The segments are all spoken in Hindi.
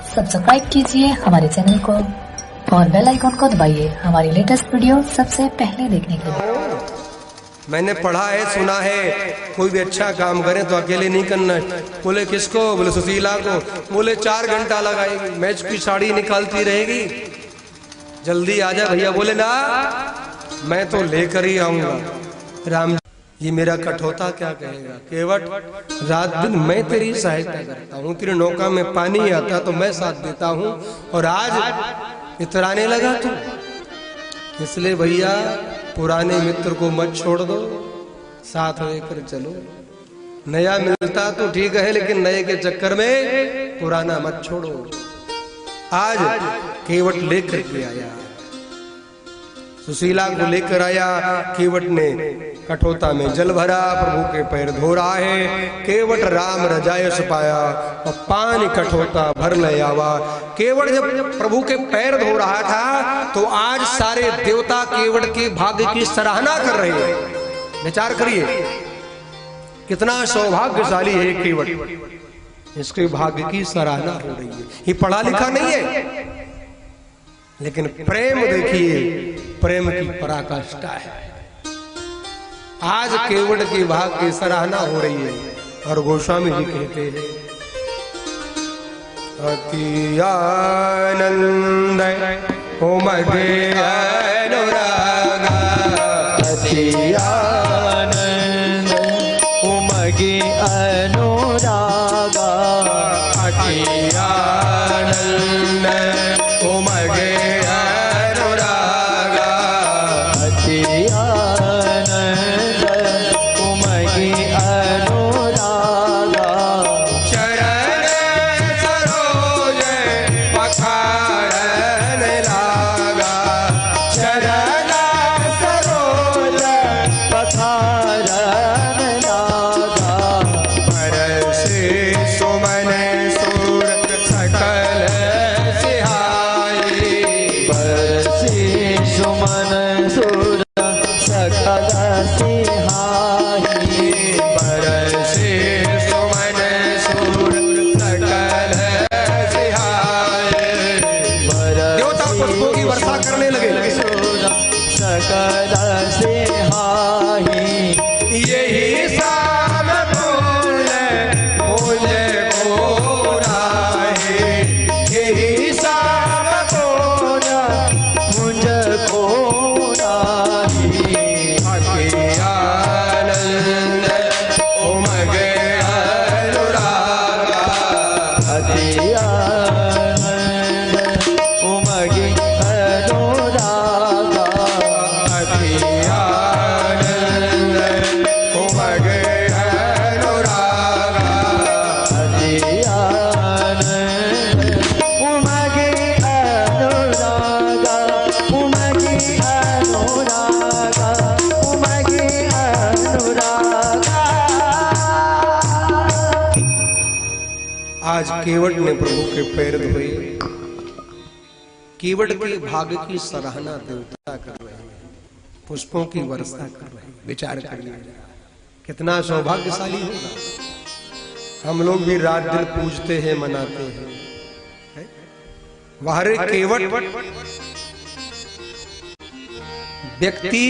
सब्सक्राइब कीजिए हमारे चैनल को और बेल आइकन को दबाइए हमारी लेटेस्ट वीडियो सबसे पहले देखने के लिए। मैंने पढ़ा है, सुना है, कोई भी अच्छा काम करे तो अकेले नहीं करना है। बोले किसको? बोले सुशीला को। बोले 4 घंटा लगाएगी, मैच की साड़ी निकालती रहेगी, जल्दी आ जा भैया। बोले ना, मैं तो लेकर ही आऊंगा। राम ये मेरा कठौता क्या कहेगा? केवट रात दिन मैं तेरी सहायता करता हूँ, तेरी नौका में पानी आता तो मैं साथ देता हूँ, और आज इतराने लगा तू। इसलिए भैया पुराने मित्र को मत छोड़ दो, साथ लेकर चलो। नया मिलता तो ठीक है, लेकिन नए के चक्कर में पुराना मत छोड़ो। आज केवट लेकर के आया, सुशीला को लेकर आया। केवट ने कठोता में जल भरा, प्रभु के पैर धो रहा है। केवट राम रजायस पाया और पानी कठोता भर ले आवा। केवट जब प्रभु के पैर धो रहा था तो आज सारे देवता केवट के भाग्य की सराहना कर रहे हैं। विचार करिए, कितना सौभाग्यशाली है केवट, इसके भाग्य की सराहना हो रही है। ये पढ़ा लिखा नहीं है, लेकिन प्रेम देखिए, प्रेम की पराकाष्ठा है। आज केवट के भाग की सराहना हो रही है। और गोस्वामी जी कहते हैं, अति आनंद उमगे अनुरागा, अति आनंद उमगे अनुरागा, अति आनंद उमगे अनुरागा, अति आनंद उमगे अनुरागा, चरण सरोज पखारन लागा, चरण सरोज पखारन लागा, बरसे सुमन सुर सकल सिहाई, बरसे सुमन सुर सकल सिहाई, बरसे सुमन सुर सकल सिहाई। देवता पुष्पों की वर्षा करने लगे। सकल सिहाई, यही शाम फूले फूले को राहे, यही शाम फूले मुझको राही, अति आनंद उमगे अनुरागा, अति आनंद उमगे अनुरागा, अति आनंद उमगे अनुरागा, अति आनंद उमगे अनुरागा, उमगे अनुरागा, उमगे अनुरागा। आज केवट ने प्रभु के पैर धोए। केवट के भाग्य की सराहना देवता कर रहे हैं, पुष्पों की वर्षा कर रहे हैं। विचार करिए, कितना सौभाग्यशाली होगा। हम लोग भी रात दिन पूजते हैं, मनाते हैं। वाहरे केवट व्यक्ति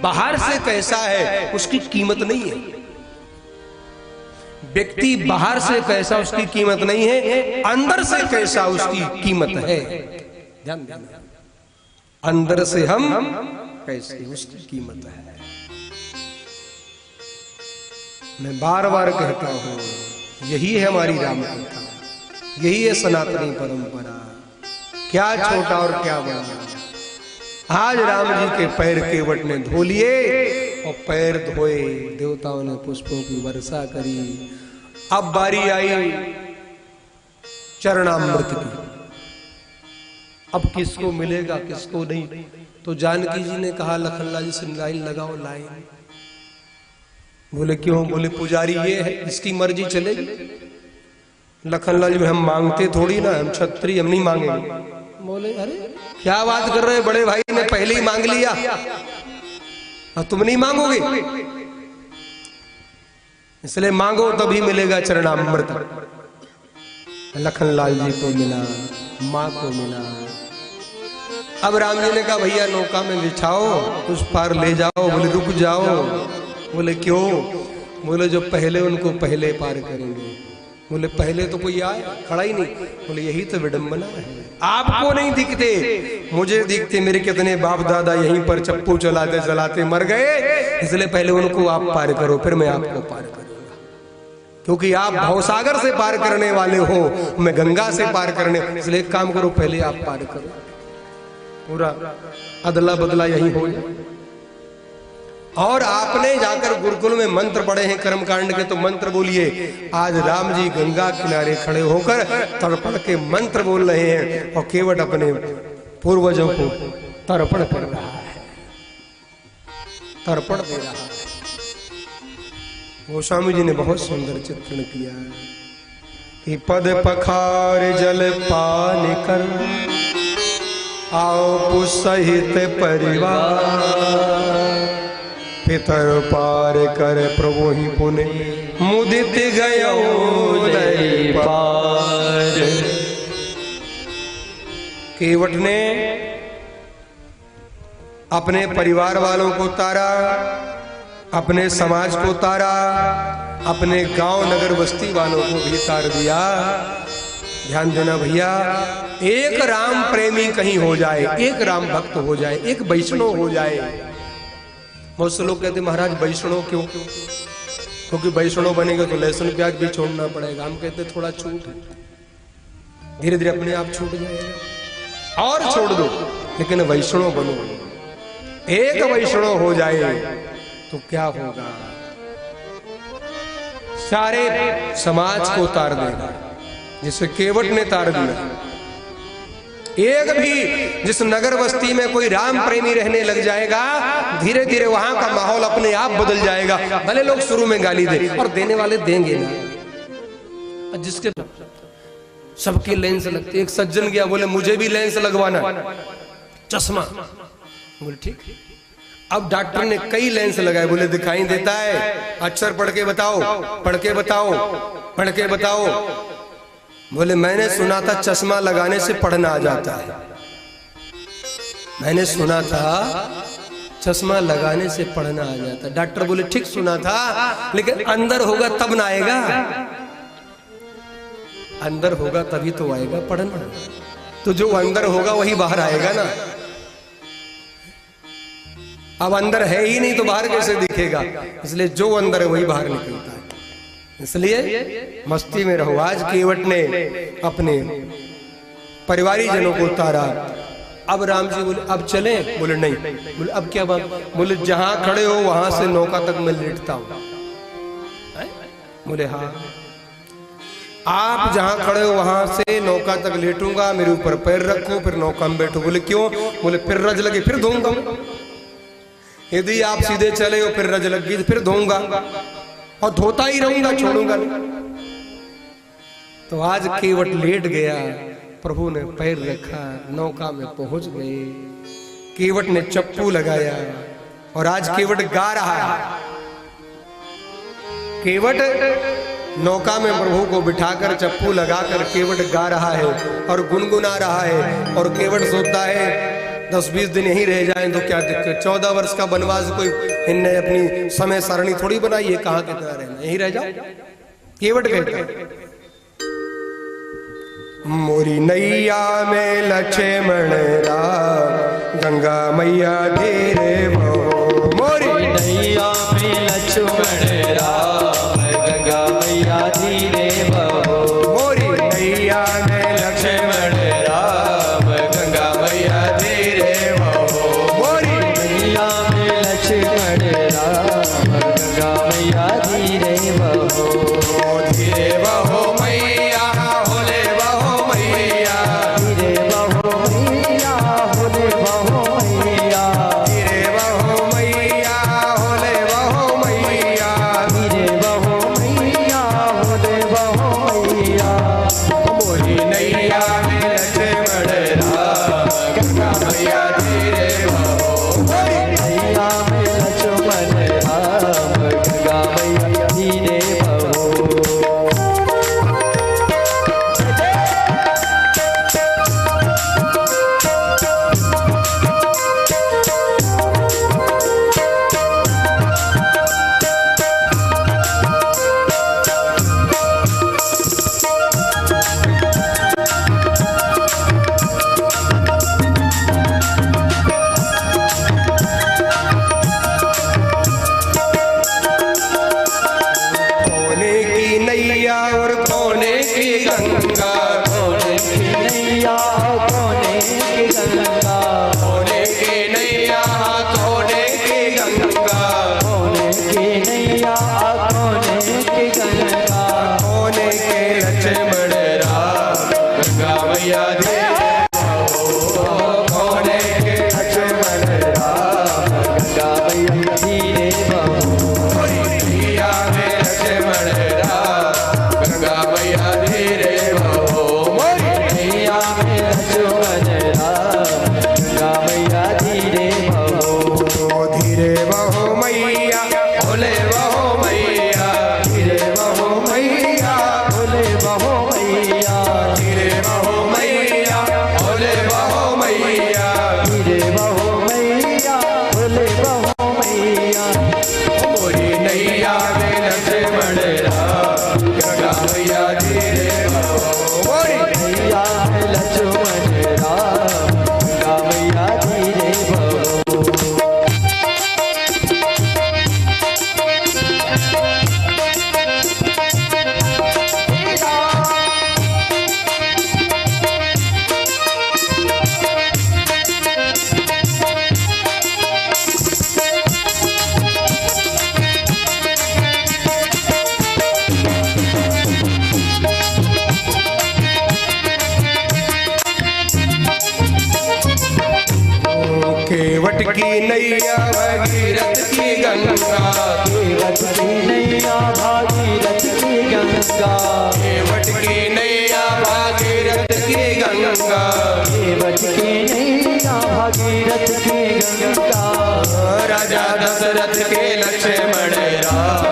बाहर से कैसा है उसकी कीमत नहीं है। व्यक्ति बाहर से कैसा उसकी कीमत नहीं है, अंदर से कैसा उसकी कीमत है। ध्यान देना, अंदर से हम कैसे उसकी कीमत है। मैं बार बार कहता हूं, यही है हमारी राम कथा, यही है सनातनी परंपरा। क्या छोटा और क्या बड़ा। आज राम जी के पैर केवट ने धो लिए और पैर धोए, देवताओं ने पुष्पों की वर्षा करी। अब बारी आई चरणामृत की। अब किसको मिलेगा किसको नहीं, तो जानकी जी ने कहा लखनलाल जी से लाइन लगाओ, लाइन। बोले क्यों? बोले पुजारी ये है, इसकी मर्जी चलेगी। लखनलाल जी हम मांगते थोड़ी ना, हम क्षत्रिय, हम नहीं मांगेंगे। बोले अरे क्या बात कर रहे, बड़े भाई ने पहले ही मांग लिया और तुम नहीं मांगोगे? इसलिए मांगो तभी मिलेगा चरणामृत। लखनलाल जी को मिला, माँ को मिला। अब राम जी ने कहा भैया नौका में बिछाओ, उस पार ले जाओ। बोले रुक जाओ। बोले क्यों? बोले जो पहले उनको पहले पार करेंगे। बोले पहले तो कोई आए खड़ा ही नहीं। बोले यही तो विडंबना है, आपको नहीं दिखते, मुझे दिखते। मेरे कितने बाप दादा यहीं पर चप्पू चलाते चलाते मर गए, इसलिए पहले उनको आप पार करो, फिर मैं आपको पार करूंगा। क्योंकि आप भवसागर से पार करने वाले हो, मैं गंगा से पार करने, इसलिए एक काम करो, पहले आप पार करो। पूरा अदला बदला यही हो जाए। और आपने जाकर गुरुकुल में मंत्र पढ़े हैं कर्मकांड के, तो मंत्र बोलिए। आज राम जी गंगा किनारे खड़े होकर तड़पण के मंत्र बोल रहे हैं और केवट अपने पूर्वजों को तर्पण कर रहा है, तर्पण दे रहा है। गोस्वामी जी ने बहुत सुंदर चित्रण किया है कि पद पखार जल पान कर आओ सहित परिवार, पितर पार कर प्रभु ही पुने मुदित गयो पार। केवट ने अपने परिवार वालों को तारा, अपने समाज को तारा, अपने गांव नगर बस्ती वालों को भी तार दिया। ध्यान देना भैया, एक राम प्रेमी कहीं हो जाए, एक राम भक्त हो जाए, एक वैष्णव हो जाए। बहुत से लोग कहते महाराज वैष्णव क्यों? क्योंकि वैष्णव बनेगा तो लहसुन प्याज भी छोड़ना पड़ेगा। हम कहते थोड़ा छूट, धीरे धीरे अपने आप छूट जाएगा और छोड़ दो, लेकिन वैष्णव बनो। एक वैष्णव हो जाए तो क्या होगा? सारे समाज को तार देगा, जिसे केवट ने तार दिया। एक भी जिस नगर बस्ती में कोई राम प्रेमी रहने लग जाएगा, धीरे धीरे वहां का माहौल अपने आप बदल जाएगा। भले लोग शुरू में गाली दे, और देने वाले देंगे ना। जिसके सबकी लेंस लगती, एक सज्जन गया, बोले मुझे भी लेंस लगवाना, चश्मा। बोले ठीक। अब डॉक्टर ने कई लेंस लगाए, बोले दिखाई देता है, अक्षर पढ़ के बताओ, पढ़ के बताओ, पढ़ के बताओ। बोले मैंने सुना था चश्मा लगाने से पढ़ना आ जाता है। मैंने सुना था चश्मा लगाने से पढ़ना आ जाता है। डॉक्टर बोले ठीक सुना था, लेकिन अंदर होगा तब ना आएगा, अंदर होगा तभी तो आएगा पढ़ना। तो जो अंदर होगा वही बाहर आएगा ना। अब अंदर है ही नहीं तो बाहर कैसे दिखेगा? इसलिए जो अंदर है वही बाहर निकलता है। इसलिए मस्ती में रहो। आज केवट ने अपने परिवारी जनों को उतारा। अब राम जी बोले अब चले? बोले नहीं। बोले अब क्या बात? बोले जहां खड़े हो वहां से नौका तक मैं लेटता हूं। बोले हाँ, आप जहां खड़े हो वहां से नौका तक लेटूंगा, मेरे ऊपर पैर रखो, फिर नौका में बैठो। बोले क्यों? बोले फिर रज लगे फिर धोऊंगा। यदि आप सीधे चले हो फिर रज लगी फिर धोऊंगा, और धोता ही रहूंगा, छोड़ूंगा नहीं। तो आज केवट लेट गया, प्रभु ने पैर रखा, नौका में पहुंच गए। केवट ने चप्पू लगाया और आज केवट गा रहा है। केवट नौका में प्रभु को बिठाकर चप्पू लगाकर केवट गा रहा है और गुनगुना रहा है। और केवट सोचता है 10-20 दिन यहीं रह जाएं तो क्या दिक्कत, 14 वर्ष का वनवास कोई इनने अपनी समय सारणी थोड़ी बनाई है, कहां कितना रहना, यहीं रह जाओ। केवट कहता है मोरी नैया में लक्ष्मण राम, गंगा मैया धीरे बहो। मोरी नैया में लक्ष्मण राम, गंगा मैया धीरे बहो। मोरी नैया में लक्ष्मण राम, गंगा मैया धीरे बहो। मोरी नैया में लक्ष्मण राम, गंगा मैया धीरे बहो। धीरे बहो मैया, होले बहो मैया, धीरे बहो मैया, होले बहो मैया, धीरे बहो नैया कोने की गंगा, होने की नैया होने की गंगा, कोने की नैया कोने की गंगा, होने के लक्ष्मण राम गंगा मैया धीरे होने के लक्ष्मण राम गंगा मैया धीरे बहो, नैया में लक्ष्मण राम गंगा मैया धीरे बहो, नैया में लक्ष्मण राम गंगा मैया धीरे बहो, धीरे बहो मैया भोले बहो मैया, धीरे बहो मैया भोले बहो मैया, धीरे बहो मैया भोले बहो मैया, धीरे बहो मैया, भोले बहो मैया, मोरी नैया में लक्ष्मण राम गंगा मैया धीरे बहो, मोरी नैया में लक्ष्मण राम गंगा मैया धीरे बहो, केवट की नैया भगीरथ की गंगा, केवट की नैया भागीरथ की गंगा, केवट की नैया भागीरथ की गंगा, केवट की नैया भागीरथ की गंगा, राजा दशरथ के लक्ष्मण राम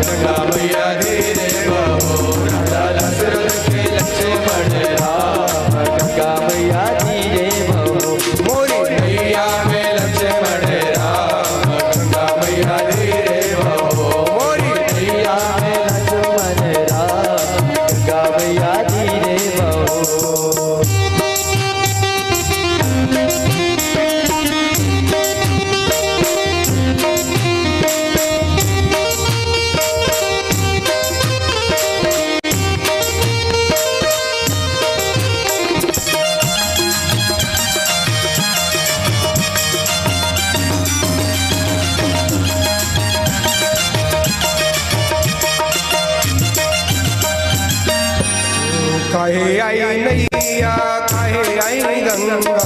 गंगा मैया धीरे बहो, राजा दशरथ के लक्ष्मण राम गंगा मैया धीरे बहो, मोरी नैया में लक्ष्मण राम गंगा मैया धीरे बहो, मोरी नैया में लक्ष्मण राम गंगा मैया धीरे बहो, काहे आई नैया काहे आई गंगा,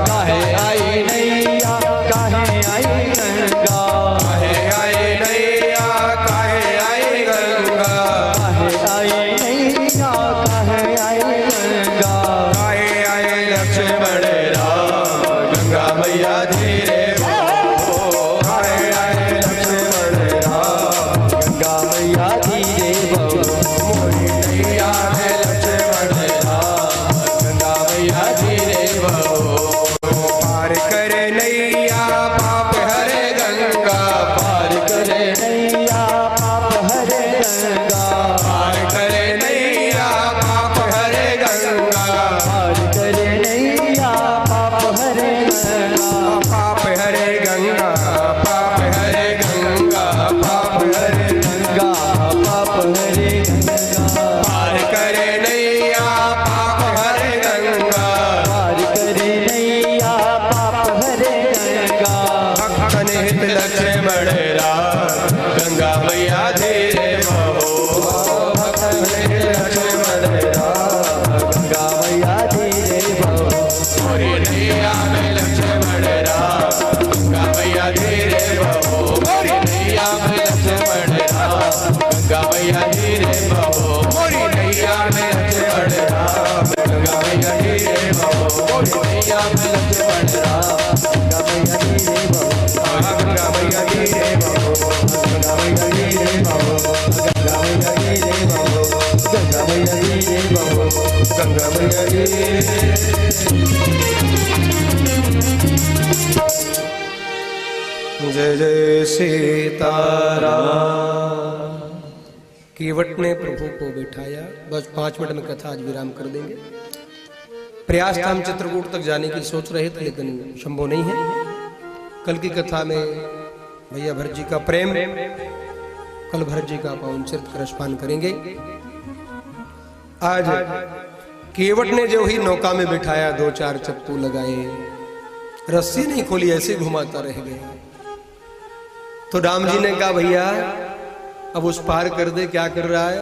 काहे आई नैया काहे आई गंगा, काहे आई नैया काहे आई गंगा, काहे आई नैया काहे आई गंगा, काहे आई लक्ष्मण राम गंगा मैया धीरे बहो, काहे आई लक्ष्मण राम गंगा मैया धीरे बहो, मोरी नैया में लक्ष्मण राम गंगा मैया धीरे बहो, पार करे नैया पाप हरे गंगा, पार करे नैया पाप हरे गंगा, पार करे नैया पाप हरे गंगा, पार करे नैया पाप हरे गंगा, पाप हरे गंगा, पाप हरे गंगा, पाप हरे गंगा पाप हरे गंगा, पार करे नैया पाप हरे गंगा, पार करे नैया पाप हरे गंगा, भक्तन हित लक्ष्मण राम गंगा मैया धीरे बहो, भक्तन हित लक्ष्मण राम गंगा मैया धीरे बहो, मोरी नैया में लक्ष्मण राम गंगा मैया धीरे बहो, मोरी नैया में लक्ष्मण राम गंगा मैया धीरे बहो, मोरी नैया में लक्ष्मण राम गंगा मैया धीरे बहो, मोरी नैया में लक्ष्मण राम गंगा मैया धीरे बहो, गंगा मैया धीरे बहो, गंगा मैया धीरे बहो, गंगा मैया धीरे बहो, गंगा मैया धीरे बहो, गंगा मैया धीरे। जय जय सीताराम। केवट ने प्रभु को बिठाया, बस 5 मिनट में कथा आज विराम कर देंगे। प्रयास था हम चित्रकूट तक जाने की सोच रहे थे, लेकिन संभव नहीं है। कल की कथा में भैया भरत जी का प्रेम, कल भरत जी का पावन चरित्र रसपान करेंगे। आज केवट ने जो ही नौका में बिठाया, 2-4 चप्पू लगाए, रस्सी नहीं खोली, ऐसे घुमाता रह गया। तो राम जी ने कहा भैया अब उस पार कर दे, क्या कर रहा है?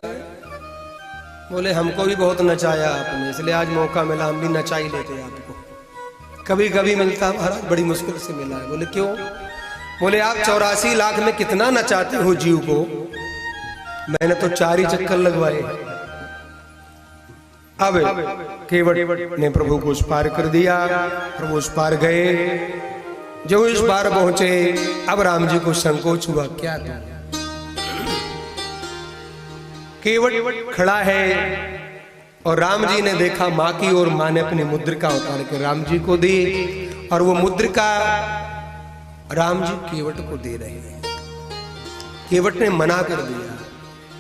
बोले हमको भी बहुत नचाया आपने, इसलिए आज मौका मिला, हम भी नचा ही लेते आपको। कभी कभी मिलता महाराज, बड़ी मुश्किल से मिला है। बोले क्यों? बोले आप 84 लाख में कितना नचाते हो जीव को, मैंने तो 4 ही चक्कर लगवाए। अब केवट ने प्रभु को उस पार कर दिया, प्रभु उस पार गए। जो इस पार पहुंचे, अब राम जी को संकोच हुआ, क्या था? केवट खड़ा है और राम जी ने देखा माँ की, और माँ ने अपनी मुद्रिका उतार के राम जी को दी, और वो मुद्रिका राम जी केवट को दे रहे हैं। केवट ने मना कर दिया।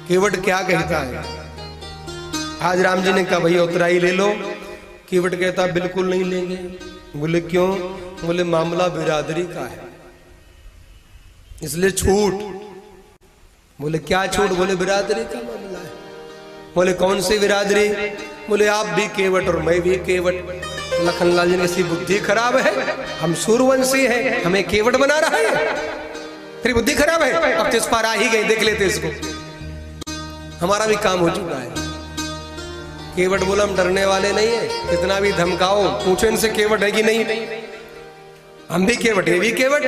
केवट क्या कहता है? आज राम जी ने कहा भैया उतराई ले लो। केवट कहता बिल्कुल नहीं लेंगे। बोले क्यों? बोले मामला बिरादरी का है, इसलिए छूट। बोले क्या छूट? बोले बिरादरी का मामला है। बोले कौन सी बिरादरी? बोले आप भी केवट और मैं भी केवट। लखनलाल जी ने ऐसी बुद्धि खराब है, हम सूरवंशी हैं, हमें केवट बना रहा है, तेरी बुद्धि खराब है। अब तो इस पार आ ही गए, देख लेते इसको, हमारा भी काम हो चुका है। केवट बोला हम डरने वाले नहीं है, कितना भी धमकाओ, पूछो इनसे केवट है कि नहीं। हम भी केवट, ये भी केवट।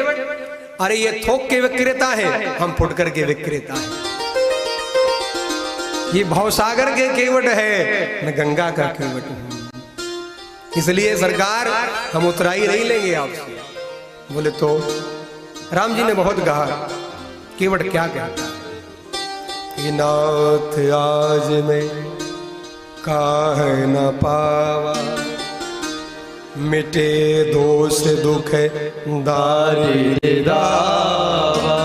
अरे ये थोक के विक्रेता है, हम फुटकर के विक्रेता है। ये भवसागर के केवट है, मैं गंगा का केवट हूं, इसलिए सरकार हम उतराई नहीं लेंगे आपसे। बोले तो राम जी ने बहुत कहा। केवट क्या कहता? कि नाथ आज मैं काहे न पावा, मिटे दोष दुख दारी दावा।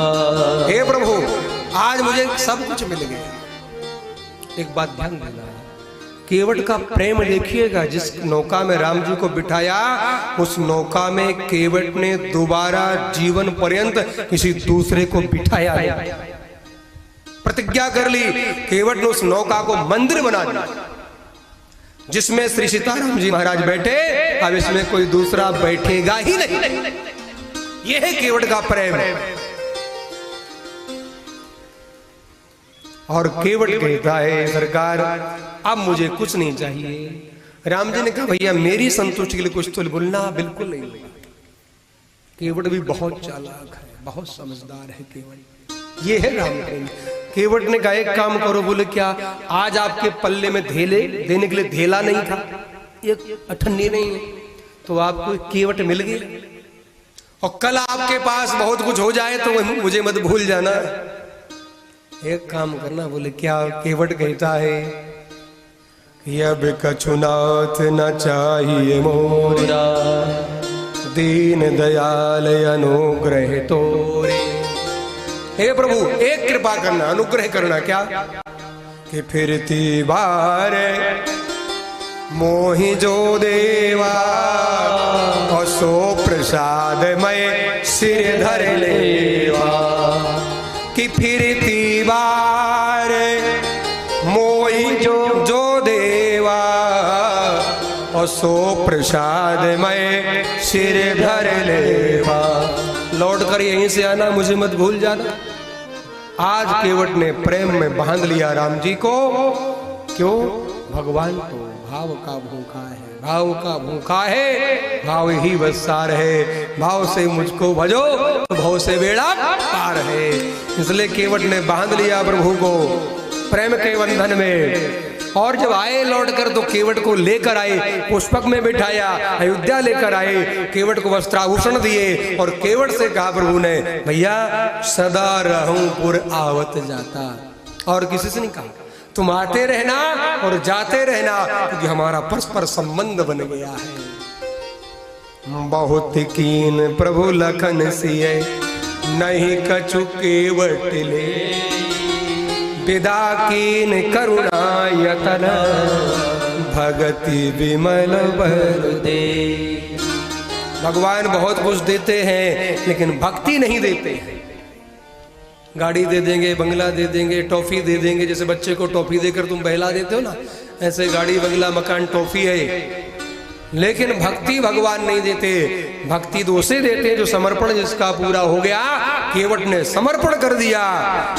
हे प्रभु आज मुझे सब कुछ मिल गया। एक बात ध्यान देना, केवट का प्रेम देखिएगा। जिस नौका में राम जी को बिठाया, उस नौका में केवट ने दोबारा जीवन पर्यंत किसी दूसरे को बिठाया नहीं। प्रतिज्ञा कर ली। केवट ने उस नौका को मंदिर बना दिया, जिसमें श्री सीताराम जी महाराज बैठे, अब इसमें कोई दूसरा बैठेगा ही नहीं। यह है केवट का प्रेम। और केवट कहता है सरकार अब मुझे कुछ नहीं चाहिए। राम जी ने कहा भैया मेरी संतुष्टि के लिए कुछ तो बोलना। बिल्कुल नहीं बोला। केवट भी बहुत चालाक है, बहुत समझदार है केवट। ये है राम प्रेम। केवट ने कहा एक काम करो। बोले क्या? आज आपके पल्ले में धेले देने के लिए धेला नहीं था, एक अठन्नी नहीं है, तो आपको केवट मिल गई। और कल आपके पास बहुत कुछ हो जाए तो मुझे मत भूल जाना। एक काम करना। बोले क्या? केवट कहता है कि अब कछुनाथ न चाहिए मोरा, दीन दयाल अनुग्रह तोरे। हे प्रभु एक कृपा करना, अनुग्रह करना। क्या? कि फिरती बार मोहि जो देवा, और सो प्रसाद मैं सिर धर लेवा। कि फिरती बार मोहि जो देवा, और सो प्रसाद मैं सिर धर लेवा। लौट कर यहीं से आना, मुझे मत भूल जाना। आज केवट ने प्रेम में बांध लिया राम जी को। क्यों? भगवान तो भाव का भूखा है, भाव का भूखा है, भाव ही बसार है। भाव से मुझको भजो, भाव से बेड़ा पार है। इसलिए केवट ने बांध लिया प्रभु को प्रेम के बंधन में। और जब आए लौट कर तो केवट को लेकर आए, पुष्पक में बिठाया, अयोध्या लेकर आए, केवट को वस्त्राभूषण दिए। और केवट से कहा प्रभु ने भैया सदा रहूं पुर आवत जाता। और किसी से नहीं कहा तुम आते रहना और जाते रहना, क्योंकि हमारा परस्पर संबंध बन गया है। बहुत कीन प्रभु लखन सिए, नहीं कछु केवट ले। विदा कीन करुणा यतन, भगति विमल बर दे। भगवान बहुत कुछ देते हैं लेकिन भक्ति नहीं देते हैं। गाड़ी दे देंगे, बंगला दे देंगे, टॉफी दे देंगे। जैसे बच्चे को टॉफी देकर तुम बहला देते हो ना, ऐसे गाड़ी बंगला मकान टॉफी है, लेकिन भक्ति भगवान नहीं देते। भक्ति तो उसे देते जो समर्पण जिसका पूरा हो गया। केवट ने समर्पण कर दिया,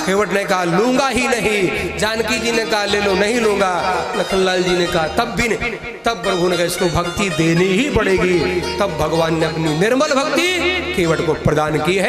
केवट ने कहा लूंगा ही नहीं। जानकी जी ने कहा ले लो, नहीं लूंगा। लखनलाल जी ने कहा तब भी नहीं। तब प्रभु ने कहा इसको भक्ति देनी ही पड़ेगी। तब भगवान ने अपनी निर्मल भक्ति केवट को प्रदान की है।